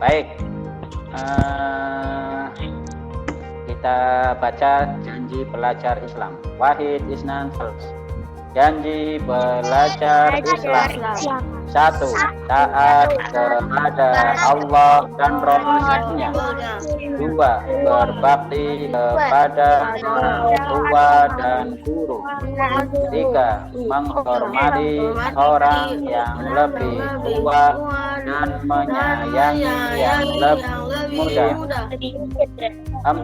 Baik, kita baca janji belajar Islam. Wahid Isnan Salas. Janji belajar Islam. 1. Taat kepada Allah dan Rasul-Nya. 2. Berbakti kepada orang tua dan guru. 3. Menghormati orang yang lebih tua dan menyayangi yang lebih muda. 4.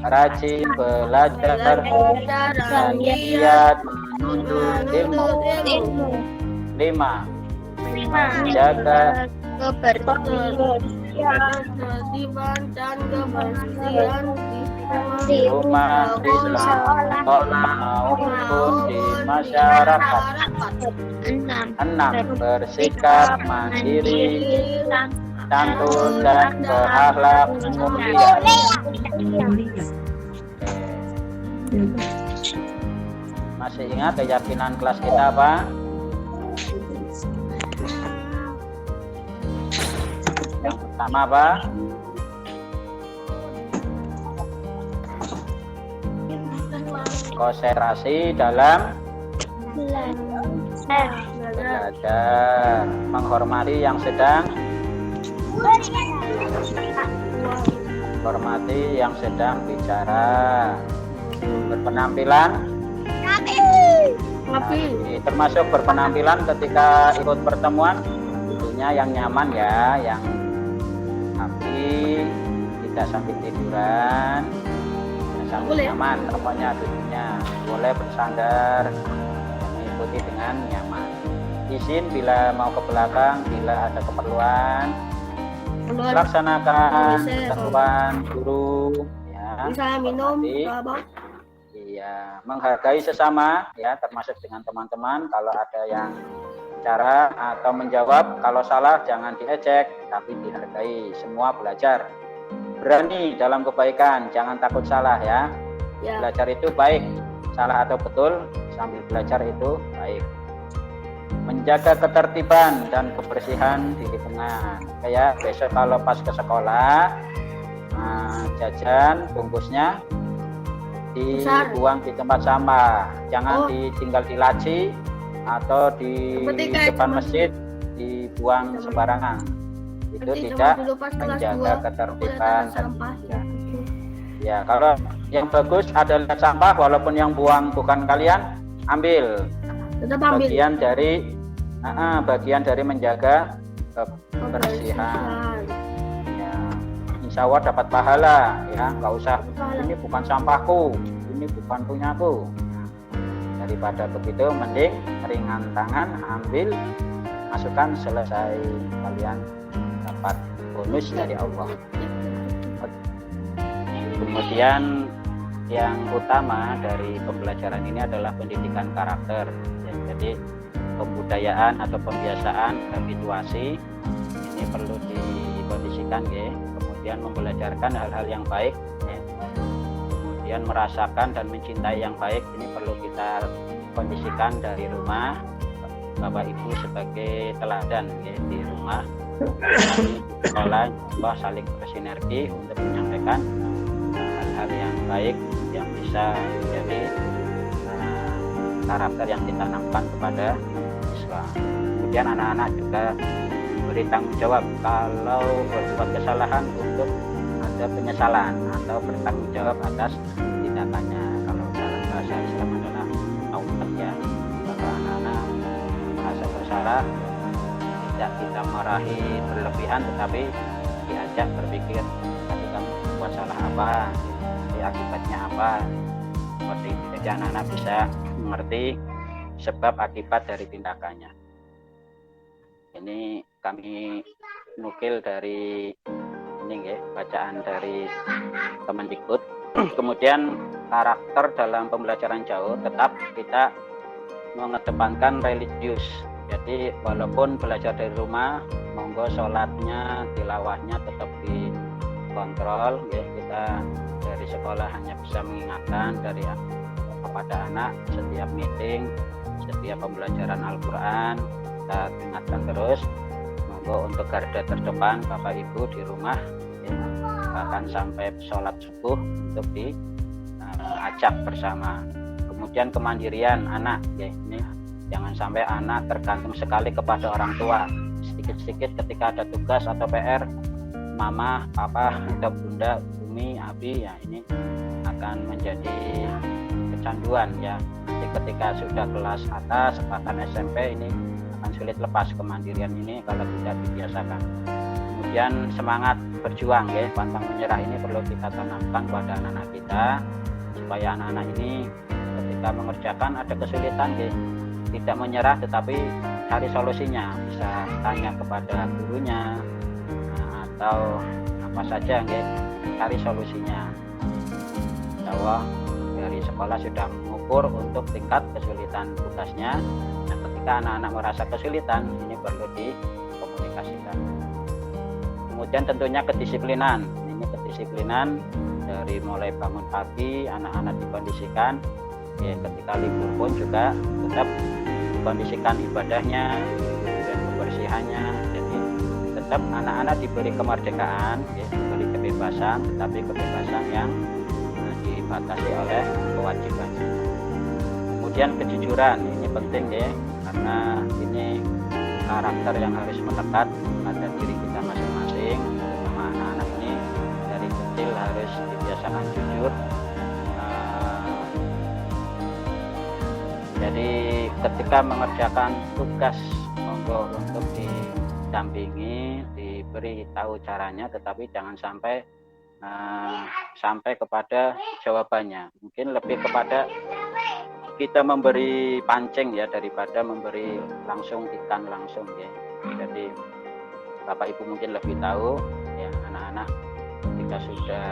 Rajin belajar dan giat menuntut ilmu. 5. Jaga ketertiban dan kebersihan di rumah Islam, sekolah maupun di masyarakat. 6. Bersikap mandiri, santun dan berakhlak mulia. Masih ingat keyakinan kelas kita apa? Yang pertama apa? Konsentrasi dalam belajar, menghormati yang sedang bicara, berpenampilan termasuk berpenampilan ketika ikut pertemuan tentunya yang nyaman ya, yang rapi, tidak sambil tiduran, sambil nyaman, pokoknya duduknya boleh bersandar, mengikuti dengan nyaman. Izin bila mau ke belakang bila ada keperluan. Laksanakan ketentuan guru ya. Bisa minum, iya, menghargai sesama ya, termasuk dengan teman-teman. Kalau ada yang bicara atau menjawab, kalau salah jangan diejek tapi dihargai. Semua belajar, berani dalam kebaikan, jangan takut salah ya. Belajar itu baik, salah atau betul sambil belajar itu baik. Menjaga ketertiban dan kebersihan di lingkungan. Kayak besok kalau pas ke sekolah, jajan bungkusnya dibuang di tempat sampah, jangan ditinggal di laci atau di depan masjid dibuang sembarangan. Itu tidak menjaga ketertiban. Ya, kalau yang bagus ada lihat sampah, walaupun yang buang bukan kalian, ambil. Bagian dari menjaga kebersihan. Ya, insya Allah dapat pahala ya, nggak usah ini bukan sampahku, ini bukan punyaku. Daripada begitu mending ringan tangan, ambil, masukkan, selesai, kalian dapat bonus dari Allah. Kemudian yang utama dari pembelajaran ini adalah pendidikan karakter ya, jadi kebudayaan atau pembiasaan, habituasi ini perlu dikondisikan ya. Kemudian membelajarkan hal-hal yang baik ya. Kemudian merasakan dan mencintai yang baik ini perlu kita kondisikan dari rumah. Bapak Ibu sebagai teladan ya, di rumah, di sekolah Allah saling bersinergi untuk menyampaikan hal-hal yang baik yang bisa menjadi karakter yang ditanamkan kepada siswa. Kemudian anak-anak juga beri tanggung jawab kalau berbuat kesalahan untuk ada penyesalan atau bertanggung jawab atas tindakannya. Kalau dalam bahasa Islam adalah taubat ya. Kalau anak-anak merasa bersalah tidak kita marahi berlebihan, tetapi diajak berpikir tadi kamu buat salah apa, akibatnya apa. Seperti itu, jadi anak-anak bisa mengerti sebab akibat dari tindakannya. Ini kami nukil dari ini ya, bacaan dari Kemendikbud. Kemudian karakter dalam pembelajaran jauh tetap kita mengedepankan religius. Jadi walaupun belajar dari rumah, monggo sholatnya, tilawahnya tetap dikontrol ya. Kita dari sekolah hanya bisa mengingatkan dari kepada anak setiap meeting, setiap pembelajaran Al-Quran kita ingatkan terus, untuk garda terdepan Bapak Ibu di rumah ya, bahkan sampai sholat subuh untuk diajak bersama. Kemudian kemandirian anak ya, ini jangan sampai anak tergantung sekali kepada orang tua. Sedikit-sedikit ketika ada tugas atau PR, mama, papa, atau bunda, umi, abi, ya ini akan menjadi kecanduan ya. Nanti ketika sudah kelas atas, bahkan SMP, ini akan sulit lepas kemandirian ini kalau tidak dibiasakan. Kemudian semangat berjuang ya, pantang menyerah ini perlu kita tanamkan pada anak-anak kita, supaya anak-anak ini ketika mengerjakan ada kesulitan ya, tidak menyerah tetapi cari solusinya, bisa tanya kepada gurunya atau apa saja ya, cari solusinya. Insya Allah dari sekolah sudah mengukur untuk tingkat kesulitan tugasnya. Nah, ketika anak-anak merasa kesulitan, ini perlu dikomunikasikan. Kemudian tentunya kedisiplinan. Ini kedisiplinan dari mulai bangun pagi, anak-anak dikondisikan. Ya, ketika libur pun juga tetap dikondisikan ibadahnya, kemudian kebersihannya. Jadi tetap anak-anak diberi kemerdekaan, ya, diberi kebebasan, tetapi kebebasan yang dibatasi oleh kewajiban. Kemudian kejujuran, ini penting ya, karena ini karakter yang harus melekat pada diri kita masing-masing. Terutama anak-anak ini dari kecil harus dibiasakan jujur. Jadi ketika mengerjakan tugas, monggo untuk didampingi, diberi tahu caranya, tetapi jangan sampai kepada jawabannya. Mungkin lebih kepada kita memberi pancing ya, daripada memberi langsung ikan langsung ya. Jadi Bapak Ibu mungkin lebih tahu ya, anak-anak ketika sudah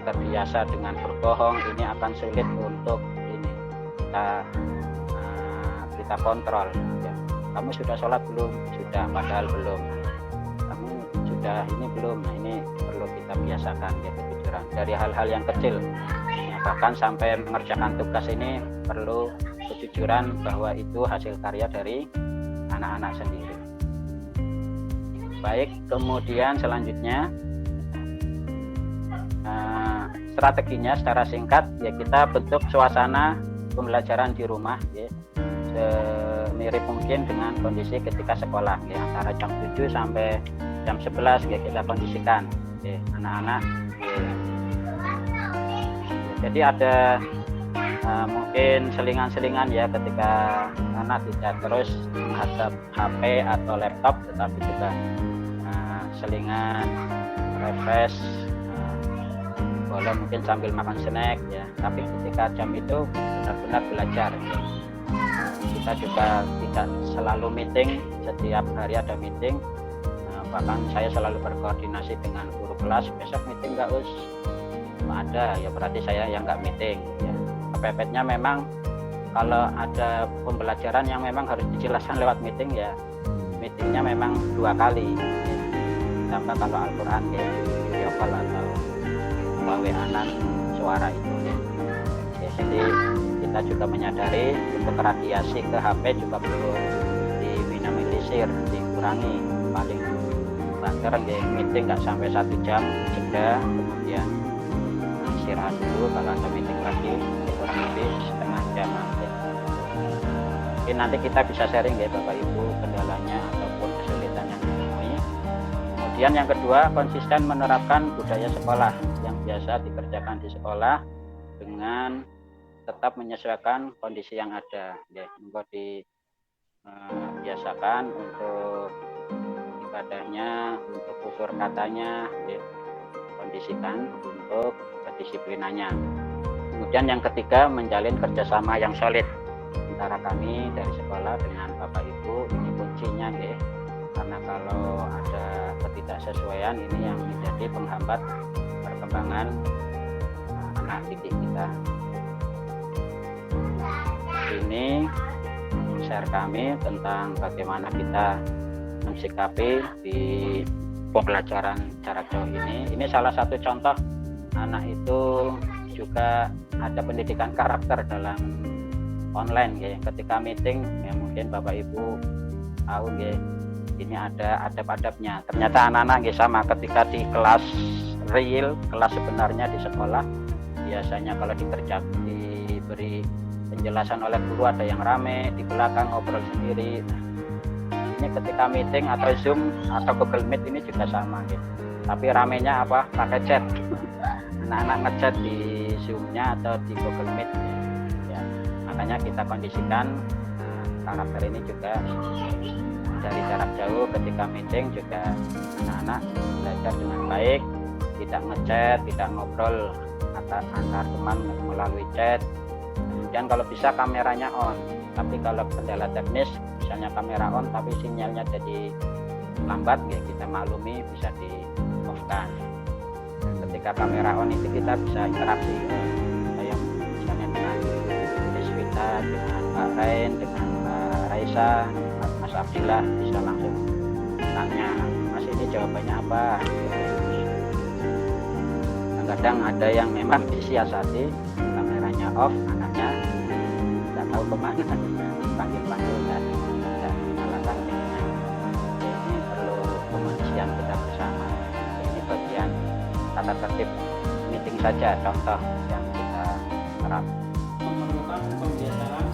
terbiasa dengan berbohong, ini akan sulit untuk ini kita kontrol ya. Kamu sudah sholat belum? Sudah, padahal belum. Kamu sudah ini belum? Nah, ini perlu kita biasakan ya, kejujuran dari hal-hal yang kecil ya, bahkan sampai mengerjakan tugas ini perlu kejujuran bahwa itu hasil karya dari anak-anak sendiri. Baik, kemudian selanjutnya strateginya secara singkat ya, kita bentuk suasana pembelajaran di rumah ya, semirip mungkin dengan kondisi ketika sekolah ya, antara jam 7 sampai jam 11 ya, kita kondisikan ya, anak-anak ya. Jadi ada mungkin selingan-selingan ya, ketika anak tidak terus menghadap HP atau laptop, tetapi juga selingan refresh, boleh mungkin sambil makan snack ya, tapi ketika jam itu benar-benar belajar ya. Kita juga tidak selalu meeting, setiap hari ada meeting. Bahkan saya selalu berkoordinasi dengan guru kelas, besok meeting nggak us? Ada ya, berarti saya yang nggak meeting ya. Kepepetnya memang kalau ada pembelajaran yang memang harus dijelaskan lewat meeting ya, meetingnya memang 2 kali ya. Tambah kalau Al-Quran ya, video call atau WA-an suara itu ya. Jadi kita juga menyadari untuk radiasi ke HP juga perlu diminimalisir, dikurangi. Paling banter ya, meeting nggak sampai 1 jam jeda, kemudian istirahat dulu, kalau ada meeting lagi kurang lebih setengah jam ya. Mungkin nanti kita bisa sharing ya Bapak Ibu kendalanya ataupun kesulitan yang ditemui. Kemudian yang kedua, konsisten menerapkan budaya sekolah yang biasa dikerjakan di sekolah dengan tetap menyesuaikan kondisi yang ada ya. Monggo dibiasakan untuk ibadahnya, untuk tutur katanya ya, kondisikan untuk kedisiplinannya. Kemudian yang ketiga, menjalin kerjasama yang solid antara kami dari sekolah dengan Bapak Ibu. Ini kuncinya ya, karena kalau ada ketidaksesuaian ini yang menjadi penghambat perkembangan anak didik kita. Ini share kami tentang bagaimana kita mensikapi di pembelajaran jarak jauh ini. Ini salah satu contoh anak itu juga ada pendidikan karakter dalam online ya. Ketika meeting ya, mungkin Bapak Ibu tahu ya, ini ada adab-adabnya. Ternyata anak-anak nggih sama ketika di kelas real, kelas sebenarnya di sekolah, biasanya kalau diberi penjelasan oleh guru ada yang rame, di belakang ngobrol sendiri. Nah, ini ketika meeting atau Zoom atau Google Meet ini juga sama gitu. Tapi ramenya apa? Pakai chat. Anak-anak ngechat di Zoom-nya atau di Google Meet ya. Makanya kita kondisikan karakter ini juga dari jarak jauh. Ketika meeting juga anak-anak belajar dengan baik, tidak ngechat, tidak ngobrol antar teman melalui chat. Kemudian kalau bisa kameranya on, tapi kalau kendala teknis misalnya kamera on tapi sinyalnya jadi lambat ya, kita maklumi, bisa di off kan. Ketika kamera on itu kita bisa interaksi kayak misalnya dengan Deswita, dengan Mbak Rain, dengan Mbak Raisa, Mas Abdillah, bisa langsung tanya, Mas ini jawabannya apa. Kadang ada yang memang disiasati, kameranya off, anaknya nggak tahu kemana, panggil-panggil dan menyalakan mic-nya. Ini perlu kemanusiaan kita bersama. Ini bagian tata tertib meeting saja, contoh yang kita terap. Memerlukan pembiasaan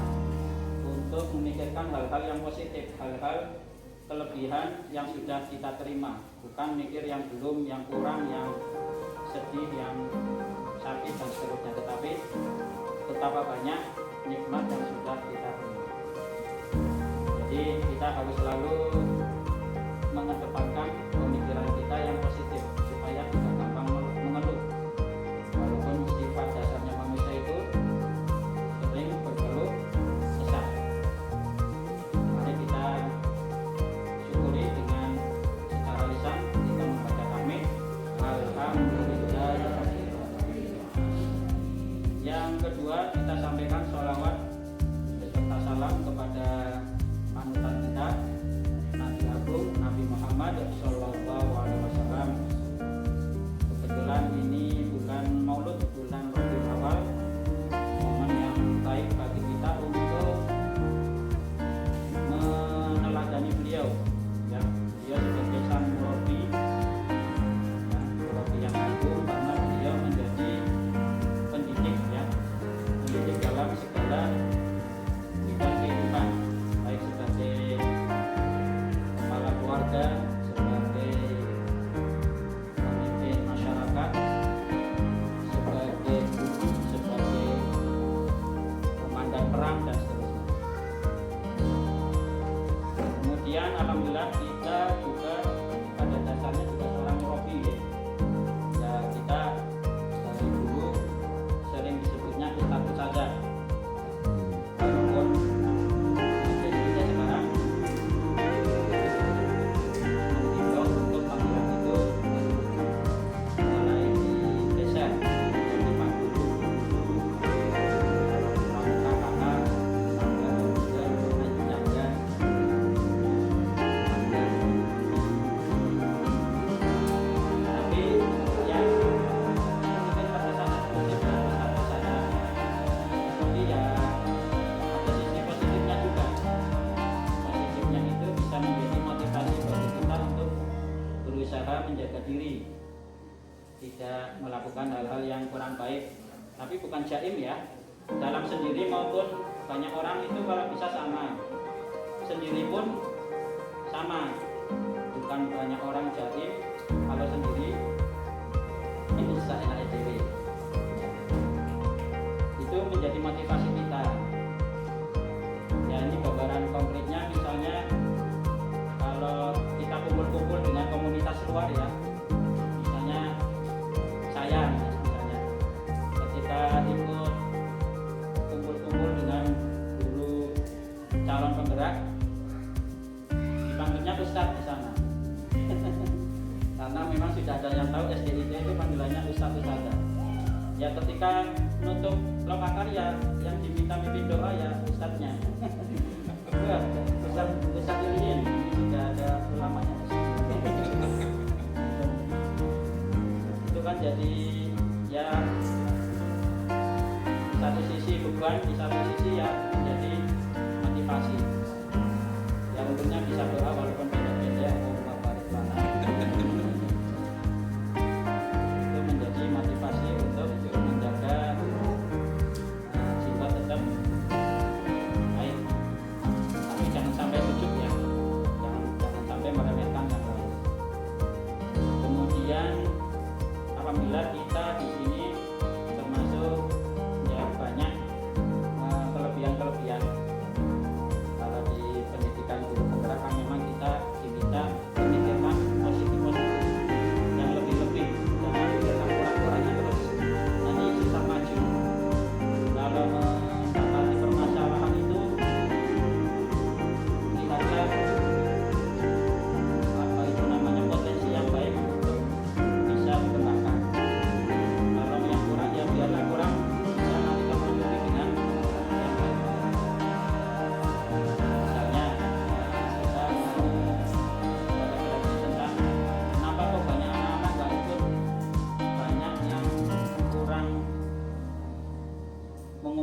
untuk memikirkan hal-hal yang positif, hal-hal kelebihan yang sudah kita terima, bukan mikir yang belum, yang kurang, yang sedih, yang sakit dan seterusnya, tetapi betapa banyak nikmat yang sudah kita terima. Jadi kita harus selalu mengedepankan pemikiran kita yang positif supaya tidak gampang mengeluh. Walaupun sifat dasarnya manusia itu sering berkeluh kesah. Mari kita syukuri dengan secara lisan kita membaca tamim alhamdulillah. Yang kedua, kita sampaikan sholawat beserta salam kepada panutan kita, Nabi Agung Nabi Muhammad Sallallahu Alaihi Wasallam. Kebetulan ini bulan Maulud, bulan Rabiul Awal, momen yang baik bagi kita untuk meneladani beliau. Ya, beliau sebagai sang murabi, ya, murabi yang agung, karena beliau menjadi pendidik, ya, pendidik dalam segala bidang kehidupan, baik sebagai kepala keluarga, sebagai pemimpin masyarakat, sebagai guru, sebagai komandan perang dan seterusnya. Kemudian alhamdulillah kita juga pada dasarnya juga seorang murabi, ya. Ya, kita dari dulu sering disebutnya ustadz saja. Walaupun jadi kita sekarang menghimbau untuk panggilan itu mulai digeser menjadi Pak Guru, pramuka kakak, mangga juga, jaga, tapi ya mungkin pada saat positifnya ustadz saja, tapi ya ada sisi positifnya juga. Positifnya itu bisa menjadi motivasi bagi kita untuk berusaha menjaga diri, tidak melakukan hal-hal yang kurang baik. Tapi bukan jaim, ya, dalam sendiri maupun banyak orang itu kalau bisa sama, sendiri pun sama. Bukan banyak orang jaim, kalau sendiri ini bisa enak dewe. Itu menjadi motivasi kita. Ya, ini gambaran konkretnya, misalnya kalau kita kumpul-kumpul dengan komunitas luar, ya, misalnya saya misalnya ketika ikut kumpul-kumpul dengan guru calon penggerak, dipanggilnya ustadz di sana. Karena memang sudah ada yang tahu SDIT itu panggilannya ustadz. Ya, ketika nutup lokakarya yang diminta mimpin doa, ya ustadznya. Ustadz Ilin, ini sudah ada ulamanya. Itu kan jadi, ya, di satu sisi beban, di satu sisi ya menjadi motivasi. Ya, untungnya bisa doa walaupun beda-beda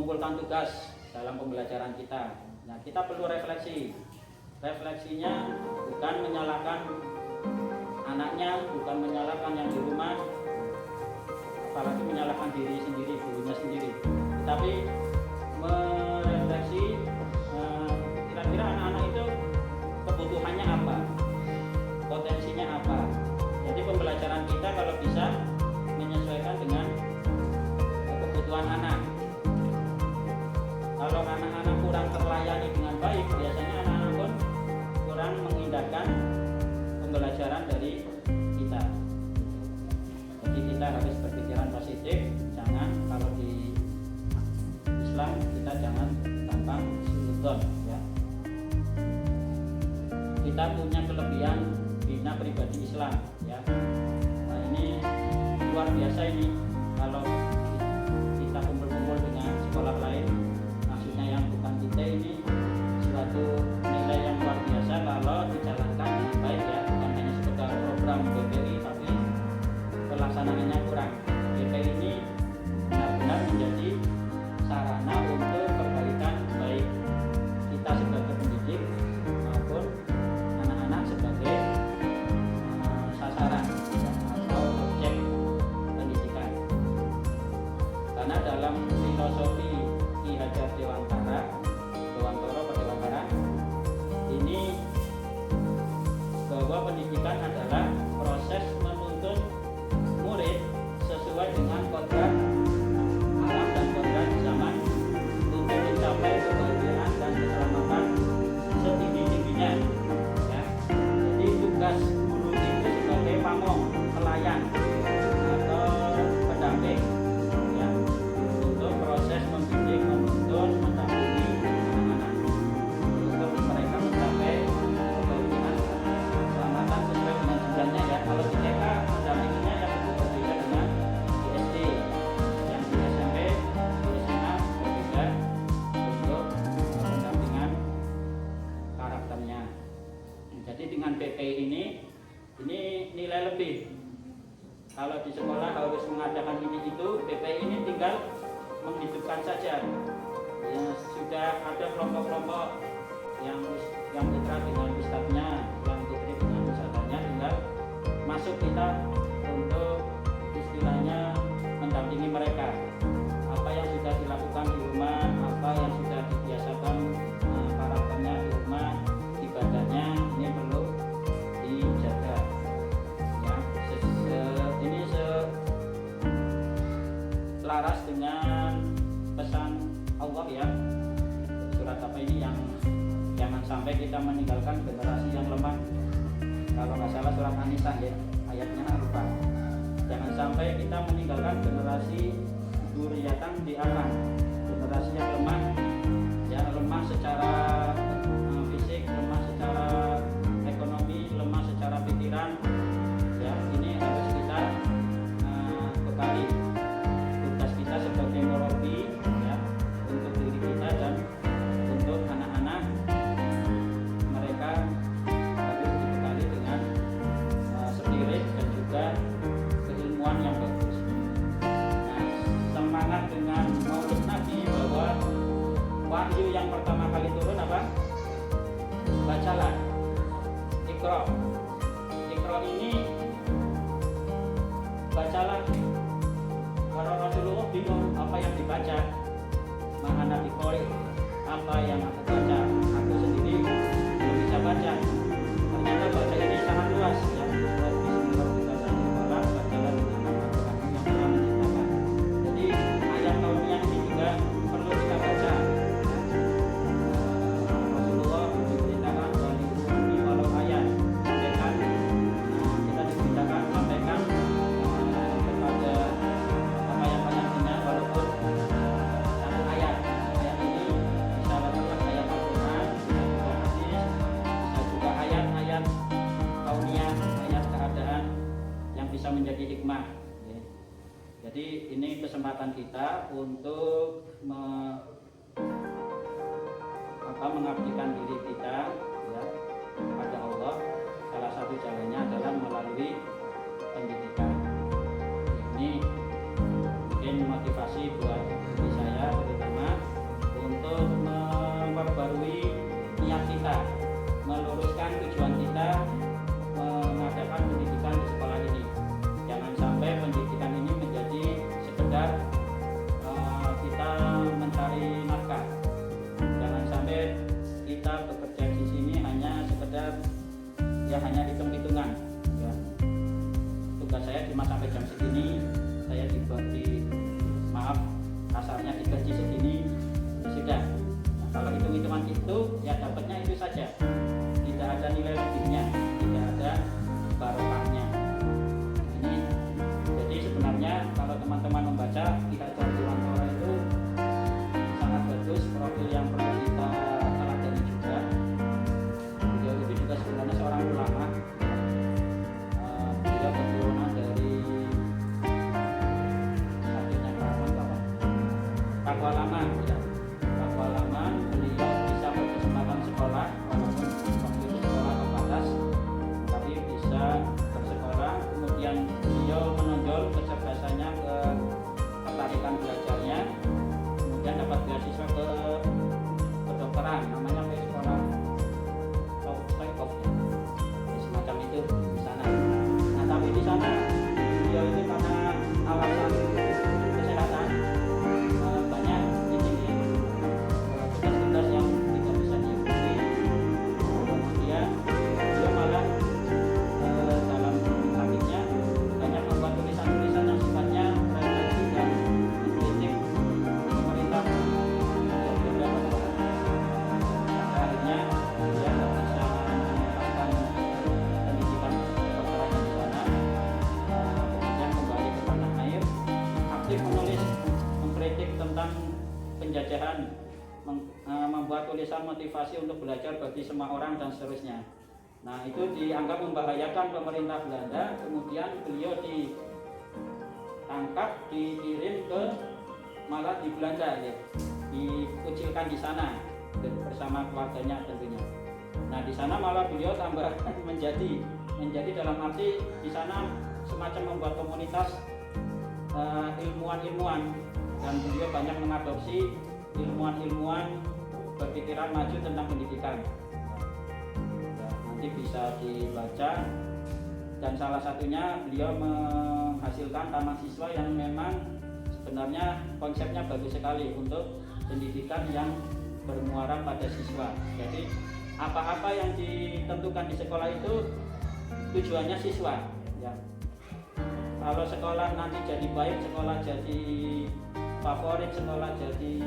mengumpulkan tugas dalam pembelajaran kita. Nah, kita perlu refleksi. Refleksinya bukan menyalahkan anaknya, bukan menyalahkan yang di rumah, apalagi menyalahkan diri sendiri, gurunya sendiri. Tapi merefleksi kira-kira anak-anak itu kebutuhannya apa, potensinya apa. Jadi pembelajaran kita kalau bisa menyesuaikan dengan kebutuhan anak. Kalau anak-anak kurang terlayani dengan baik, biasanya anak-anak pun kurang mengindahkan pembelajaran dari kita. Jadi kita harus berpikiran positif. Jangan, kalau di Islam kita jangan gampang suudzon, ya. Kita punya kelebihan bina pribadi Islam, ya. Nah, ini luar biasa ini. Kalau kita kumpul-kumpul dengan sekolah lain, maksudnya yang bukan kita, ini suatu nilai yang luar biasa kalau dijalankan dengan baik, ya. Bukan hanya sekedar program BPI tapi pelaksanaannya kurang. BPI ini benar-benar menjadi sarana untuk perbaikan baik kita sebagai pendidik maupun anak-anak sebagai sasaran atau objek pendidikan. Karena dalam filosofi Ki Hajar Dewantara ini bahwa pendidikan adalah proses menuntun murid sesuai dengan kodrat alam dan kodrat zaman untuk mencapai kebahagiaan dan keselamatan setinggi-tingginya, ya. Jadi tugas guru itu sebagai pamong, pelayan atau pendamping, ya, untuk proses membimbing, menuntun, mendampingi anak-anak untuk mereka mencapai kebahagiaan keselamatan sesuai dengan jenjangnya, ya. Kalau di TK mendampinginya yang berbeda dengan di SD, yang di SMP, di SMA berbeda untuk pendampingan karakternya. Jadi dengan BPI ini nilai lebih. Kalau di sekolah harus mengadakan ini itu, BPI ini tinggal menghidupkan saja. Ya, sudah ada kelompok-kelompok yang putra dengan ustadznya, yang putri dengan ustadznya, tinggal masuk kita untuk istilahnya mendampingi mereka. Apa yang sudah dilakukan di rumah, apa yang sudah dibiasakan karakternya di rumah, ibadahnya ini perlu dijaga, ya. Ini selaras dengan pesan Allah, ya. Surat apa ini, yang jangan sampai kita meninggalkan generasi yang lemah. Kalau nggak salah surat An-Nisa, ya, ayatnya lupa. Jangan sampai kita meninggalkan generasi dzurriatan di alam, generasi yang lemah, ya, lemah secara fisik, lemah secara ekonomi, lemah secara pikiran, ya. Ini harus kita bekali. Tugas kita sebagai murabi, ya, untuk diri kita dan untuk anak-anak, mereka harus dibekali dengan spirit dan juga keilmuan yang bagus. Nah, semangat dengan Maulid Nabi bahwa wahyu yang pertama kali turun apa? Bacalah, Iqra. Iqra ini bacalah. Para Rasulullah bingung apa yang dibaca. Mana Qori, apa yang aku baca? Aku sendiri belum bisa baca. Ternyata baca ini sangat luas, ya. Jadi ayat kaumnya ini juga perlu kita baca. Rasulullah diberitakan dari ini walau ayat, sampaikan, kita diberitakan sampaikan kepada apa yang kalian punya walaupun satu ayat. Ayat ini bisa adalah ayat Al-Quran, bisa juga hadis, bisa juga ayat-ayat kauniyah, ayat keadaan yang bisa menjadi hikmah, ya. Jadi ini kesempatan kita untuk mengabdikan diri kita, ya, kepada Allah. Salah satu jalannya adalah melalui pendidikan. Ini mungkin motivasi buat diri saya terutama tentang penjajahan, membuat tulisan motivasi untuk belajar bagi semua orang dan seterusnya. Nah, itu dianggap membahayakan pemerintah Belanda. Kemudian beliau ditangkap, dikirim ke malah di Belanda, ya, dikucilkan di sana bersama keluarganya tentunya. Nah, di sana malah beliau tambah menjadi dalam arti di sana semacam membuat komunitas ilmuwan-ilmuwan, dan beliau banyak mengadopsi ilmuwan-ilmuwan berpikiran maju tentang pendidikan. Nanti bisa dibaca, dan salah satunya beliau menghasilkan taman siswa yang memang sebenarnya konsepnya bagus sekali untuk pendidikan yang bermuara pada siswa. Jadi apa-apa yang ditentukan di sekolah itu tujuannya siswa, ya. Kalau sekolah nanti jadi baik, sekolah jadi favorit, sekolah jadi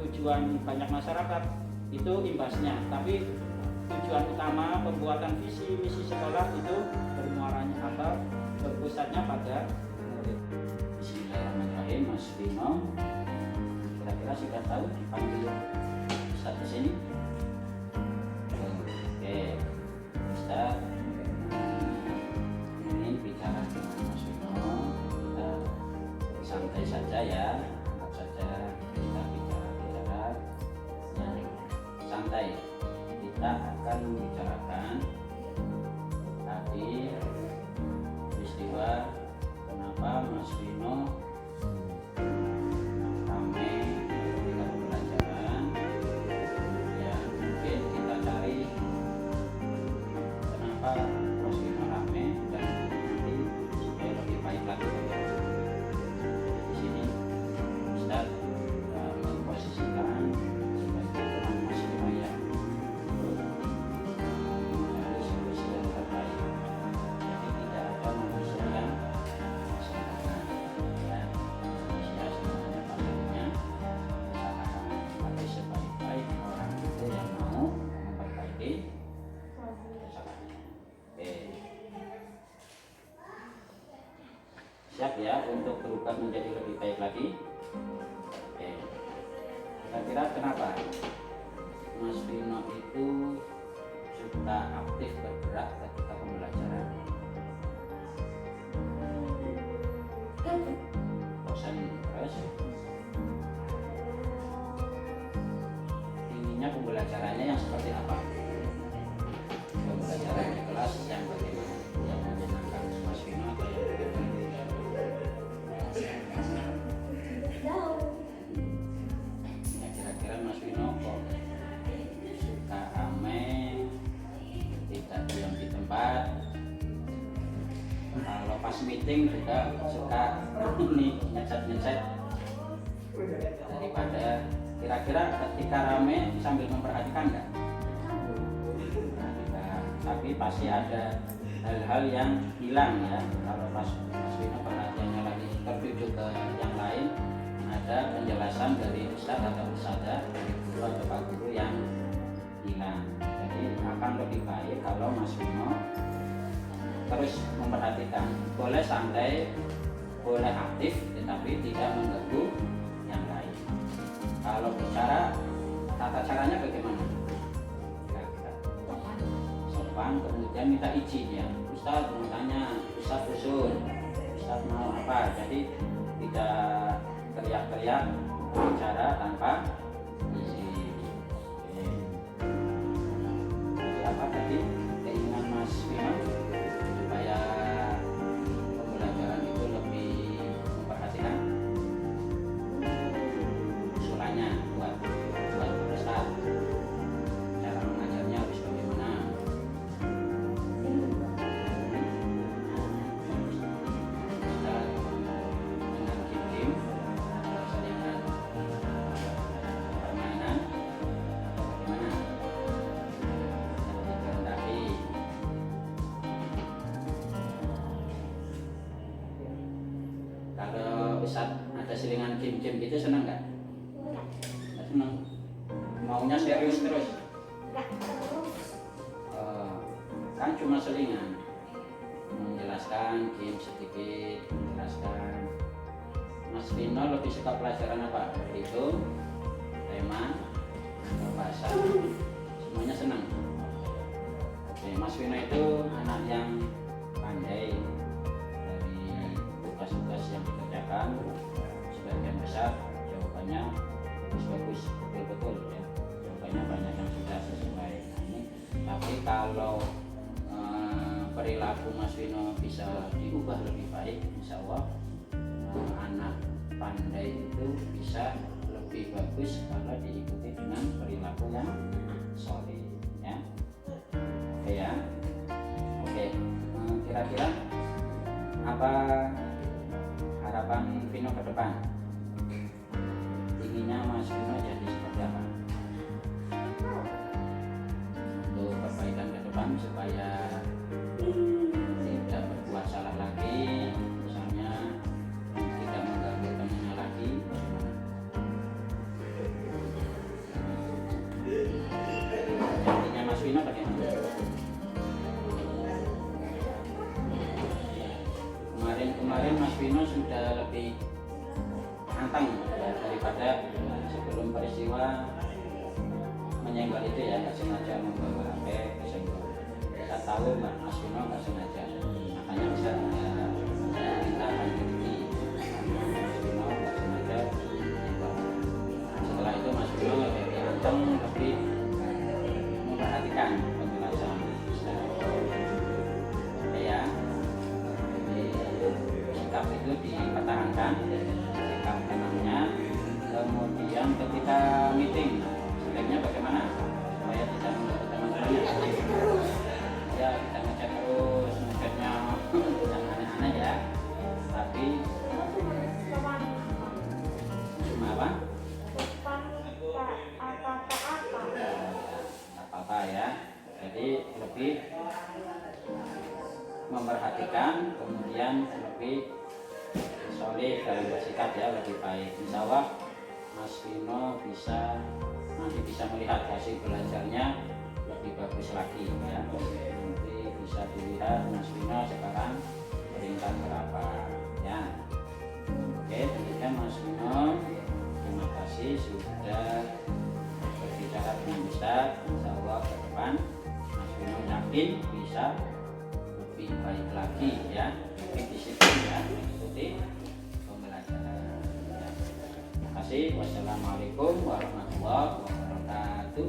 tujuan banyak masyarakat, itu imbasnya. Tapi tujuan utama pembuatan visi misi sekolah itu bermuaranya berpusatnya pada murid. Bismillahirrahmanirrahim. Mas Bimo, kira-kira sudah tahu dipanggil Ustaz di sini? Oke, Ustaz ingin bicara dengan Mas Bimo. Kita santai saja ya, anggap saja kita bicara yang santai. Kita akan membicarakan tadi peristiwa kenapa Mas Vino ramai ketika pembelajaran. Ya, mungkin kita cari kenapa Mas Vino ramai dan nanti supaya lebih baik lagi. Di sini Ustaz memposisikan sebagai teman Mas Vino ya, mencari solusi yang terbaik. Jadi tidak ada manusia yang sempurna, ya. Manusia semuanya pastinya kesalahan, tapi sebaik-baik orang itu yang mau memperbaiki kesalahannya. Oke, siap ya untuk berubah menjadi lebih baik lagi. Oke, kira-kira kenapa Mas Vino itu suka aktif bergerak ketika pembelajaran? Bosan terus? Intinya pembelajarannya yang seperti apa? Pembelajaran di kelas yang bagaimana? Yang menyenangkan Mas Vino atau yang bagaimana? Ya, kira-kira Mas Vino kok suka rame, tidak diam di tempat? Kalau pas meeting juga suka ini nyecet daripada kira-kira ketika rame sambil memperhatikan nggak? Perhatikan, tapi pasti ada hal-hal yang hilang ya. Kalau pas Mas Vino perhatiannya lagi tertuju ke yang lain, ada penjelasan dari Ustadz atau Ustadzah, dari guru atau Pak Guru yang hilang. Jadi akan lebih baik kalau Mas Vino terus memperhatikan, boleh santai, boleh aktif, tetapi tidak mengganggu yang lain. Kalau bicara, tata caranya bagaimana? Kira-kira sopan, kemudian minta izin ya. Ustadz mau tanya, Ustadz usul, Ustadz mau apa? Jadi tidak teriak-teriak bicara tanpa izin. Oke. Jadi apa tadi keinginan Mas Vino supaya pembelajaran itu lebih memperhatikan? Usulannya buat Ustaz, cara mengajarnya harus bagaimana? Ustaz dengan game atau sediakan permainan bagaimana? Lebih kerendahi. Kalau Ustaz ada selingan game-game gitu senang nggak? Nggak senang. Maunya serius terus. Kan cuma selingan. Menjelaskan game sedikit, menjelaskan. Mas Vino lebih suka pelajaran apa? Berhitung, tema, atau bahasa? Semuanya senang. Oke, Mas Vino itu anak yang pandai. Dari tugas-tugas yang dikerjakan sebagian besar jawabannya bagus-bagus, betul-betul ya. Jawabannya banyak yang sudah sesuai. Nah, ini tapi kalau perilaku Mas Vino bisa diubah lebih baik, insya Allah anak pandai itu bisa lebih bagus kalau diikuti dengan perilaku yang solid ya. Oke ya. Oke, kira-kira apa harapan Vino ke depan? Inginnya Mas Vino jadi seperti apa? Untuk perbaikan ke depan supaya tidak berbuat salah lagi, misalnya tidak mengganggu temannya lagi, bagaimana? Intinya Mas Vino bagaimana? Kemarin Mas Vino sudah lebih anteng ya, daripada sebelum peristiwa menyenggol itu ya, nggak sengaja membawa HP kesenggol. Saya tahu Mas Vino nggak sengaja, makanya bisa minta ganti. Mas Vino nggak sengaja menyenggol. Setelah itu Mas Vino lebih anteng, lebih memperhatikan penjelasan saya. Ya, jadi sikap itu dipertahankan, sikap tenangnya. Kemudian ketika meeting sebaiknya bagaimana supaya tidak mengganggu teman-temannya? Ya, kita ngecek terus, ngeceknya jangan aneh-aneh ya, tapi cuma apa? Apa-apa ya. Jadi lebih memperhatikan, kemudian lebih solid dalam bersikap ya, lebih baik. Insya Allah Mas Vino nanti bisa melihat hasil belajarnya lebih bagus lagi ya. Nanti bisa dilihat Mas Vino sekarang peringkat berapa ya. Oke, demikian Mas Vino. Terima kasih sudah berbicara dengan Ustaz. Insya Allah ke depan Mas Vino yakin bisa lebih baik lagi ya, lebih disiplin ya, mengikuti pembelajaran ya. Terima kasih. Wassalamualaikum warahmatullahi wabarakatuh.